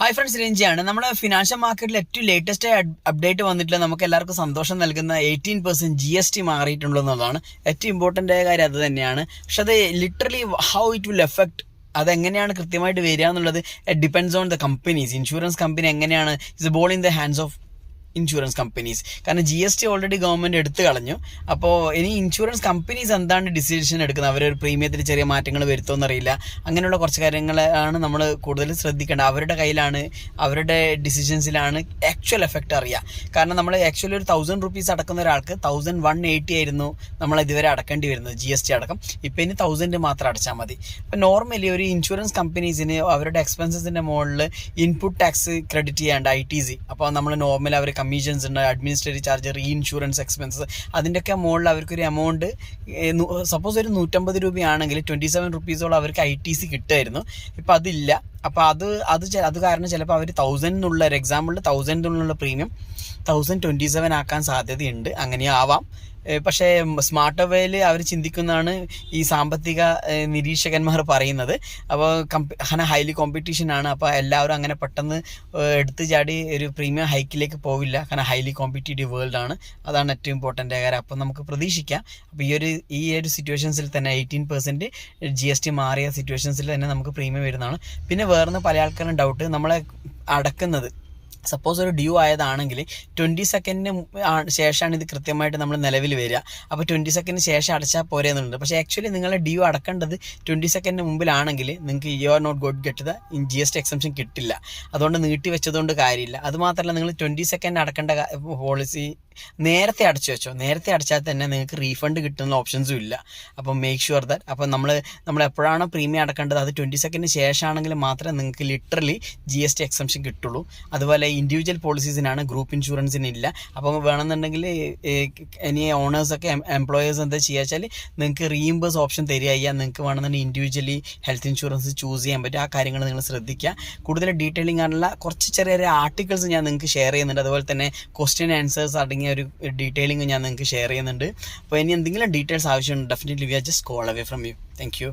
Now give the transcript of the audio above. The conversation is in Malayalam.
Hi friends, രഞ്ജിയാണ്. നമ്മുടെ ഫിനാൻഷ്യൽ മാർക്കറ്റിൽ ഏറ്റവും ലേറ്റസ്റ്റ് അപ്ഡേറ്റ് വന്നിട്ടുള്ള നമുക്ക് എല്ലാവർക്കും സന്തോഷം നൽകുന്ന 18% GST മാറിയിട്ടുള്ളതാണ്. ഏറ്റവും ഇമ്പോർട്ടൻ്റ് ആയ കാര്യം അത് തന്നെയാണ്. പക്ഷെ അത് literally how it will effect, അതെങ്ങനെയാണ് കൃത്യമായിട്ട് വരിക എന്നുള്ളത് depends on the companies. Insurance company എങ്ങനെയാണ് it's ball in the hands of insurance companies. കാരണം GST ഓൾറെഡി ഗവൺമെന്റ് എടുത്തു കളഞ്ഞു. അപ്പോൾ ഇനി ഇൻഷുറൻസ് കമ്പനീസ് എന്താണ് ഡിസിഷൻ എടുക്കുന്നത്, അവരൊരു പ്രീമിയത്തിൽ ചെറിയ മാറ്റങ്ങൾ വരുത്തുമെന്നറിയില്ല. അങ്ങനെയുള്ള കുറച്ച് കാര്യങ്ങളാണ് നമ്മൾ കൂടുതൽ ശ്രദ്ധിക്കേണ്ടത്. അവരുടെ കയ്യിലാണ്, അവരുടെ ഡിസിഷൻസിലാണ് ആക്ച്വൽ എഫക്റ്റ് അറിയുക. കാരണം നമ്മൾ ആക്ച്വലി ഒരു 1000 rupees അടക്കുന്ന ഒരാൾക്ക് 1180 ആയിരുന്നു നമ്മൾ ഇതുവരെ അടക്കേണ്ടി വരുന്നത്, GST അടക്കം. ഇപ്പം ഇനി 1000 മാത്രം അടച്ചാൽ മതി. അപ്പം നോർമലി ഒരു ഇൻഷുറൻസ് കമ്പനീസിന് അവരുടെ എക്സ്പെൻസസിൻ്റെ മുകളിൽ ഇൻപുട്ട് ടാക്സ് ക്രെഡിറ്റ് ചെയ്യാണ്ട് ITC. അപ്പോൾ നമ്മൾ നോർമൽ അവർ കമ്മീഷൻസ് ഉണ്ട്, administrative charge, re insurance expenses, അതിൻ്റെയൊക്കെ മുകളിൽ അവർക്കൊരു എമൗണ്ട്, സപ്പോസ് ഒരു 150 രൂപയാണെങ്കിൽ 27 rupees അവർക്ക് ITC കിട്ടുമായിരുന്നു. ഇപ്പം അതില്ല. അപ്പോൾ അത് കാരണം ചിലപ്പോൾ അവർ 1000 എന്നുള്ള ഒരു എക്സാമ്പിളിൽ 1000 എന്നുള്ള പ്രീമിയം 1027 ആക്കാൻ സാധ്യതയുണ്ട്. അങ്ങനെയാവാം. പക്ഷേ സ്മാർട്ട് വേയിൽ അവർ ചിന്തിക്കുന്നതാണ് ഈ സാമ്പത്തിക നിരീക്ഷകന്മാർ പറയുന്നത്. അപ്പോൾ അങ്ങനെ ഹൈലി കോമ്പറ്റീഷനാണ്. അപ്പോൾ എല്ലാവരും അങ്ങനെ പെട്ടെന്ന് എടുത്തു ചാടി ഒരു പ്രീമിയം ഹൈക്കിലേക്ക് പോവില്ല. കാരണം ഹൈലി കോമ്പറ്റീറ്റീവ് വേൾഡാണ്. അതാണ് ഏറ്റവും ഇമ്പോർട്ടൻ്റ് കാര്യം. അപ്പോൾ നമുക്ക് പ്രതീക്ഷിക്കാം. അപ്പോൾ ഈ ഒരു സിറ്റുവേഷൻസിൽ തന്നെ 18% GST മാറിയ സിറ്റുവേഷൻസിൽ തന്നെ നമുക്ക് പ്രീമിയം വരുന്നതാണ്. പിന്നെ വേറൊന്ന് പല ആൾക്കാരും ഡൗട്ട്, നമ്മളെ അടക്കുന്നത് സപ്പോസ് ഒരു ഡ്യൂ ആയതാണെങ്കിൽ 20 സെക്കൻഡിന് ശേഷമാണ് ഇത് കൃത്യമായിട്ട് നമ്മൾ നിലവിൽ വരിക. അപ്പോൾ 20 സെക്കൻഡിന് ശേഷം അടച്ചാൽ പോരെ എന്നുണ്ട്. പക്ഷേ ആക്ച്വലി നിങ്ങളുടെ ഡ്യൂ അടക്കേണ്ടത് 20 സെക്കൻഡിന് മുമ്പിലാണെങ്കിൽ നിങ്ങൾക്ക് you are not got get the GST exemption കിട്ടില്ല. അതുകൊണ്ട് നീട്ടി വെച്ചതുകൊണ്ട് കാര്യമില്ല. അതുമാത്രമല്ല, നിങ്ങൾ 20 സെക്കൻഡ് അടക്കേണ്ട പോളിസി നേരത്തെ അടച്ചു വെച്ചോ. നേരത്തെ അടച്ചാൽ തന്നെ നിങ്ങൾക്ക് റീഫണ്ട് കിട്ടുന്ന ഓപ്ഷൻസും ഇല്ല. അപ്പം മേക്ക് ഷുവർ ദാറ്റ്. അപ്പം നമ്മൾ എപ്പോഴാണോ പ്രീമിയം അടക്കേണ്ടത് അത് 20 സെക്കൻഡിന് ശേഷമാണെങ്കിൽ മാത്രമേ നിങ്ങൾക്ക് ലിറ്ററലി GST എക്സംഷൻ കിട്ടുള്ളൂ. അതുപോലെ ഇൻഡിവിജ്വൽ പോളിസീസിനാണ്, ഗ്രൂപ്പ് ഇൻഷുറൻസിനില്ല. അപ്പോൾ വേണമെന്നുണ്ടെങ്കിൽ ഇനി ഓണേഴ്സൊക്കെ എംപ്ലോയേഴ്സ് എന്താ ചെയ്യുക വെച്ചാൽ നിങ്ങൾക്ക് റീഇംബേഴ്സ് ഓപ്ഷൻ തരിക ചെയ്യാം. നിങ്ങൾക്ക് വേണമെന്നുണ്ടെങ്കിൽ ഇൻഡിവിജ്വലി ഹെൽത്ത് ഇൻഷുറൻസ് ചൂസ് ചെയ്യാൻ പറ്റും. ആ കാര്യങ്ങൾ നിങ്ങൾ ശ്രദ്ധിക്കുക. കൂടുതൽ ഡീറ്റെയിലിംഗ് ആയിട്ടുള്ള കുറച്ച് ചെറിയ ചെറിയ ആർട്ടിക്കിൾസ് ഞാൻ നിങ്ങൾക്ക് ഷെയർ ചെയ്യുന്നുണ്ട്. അതുപോലെ തന്നെ ക്വസ്റ്റ്യൻ ആൻസേഴ്സ് അടങ്ങിയ ഒരു ഡീറ്റെയിലിംഗ് ഞാൻ നിങ്ങൾക്ക് ഷെയർ ചെയ്യുന്നുണ്ട്. അപ്പോൾ ഇനി എന്തെങ്കിലും ഡീറ്റെയിൽസ് ആവശ്യമുണ്ട്, definitely we are just call away from you. Thank U.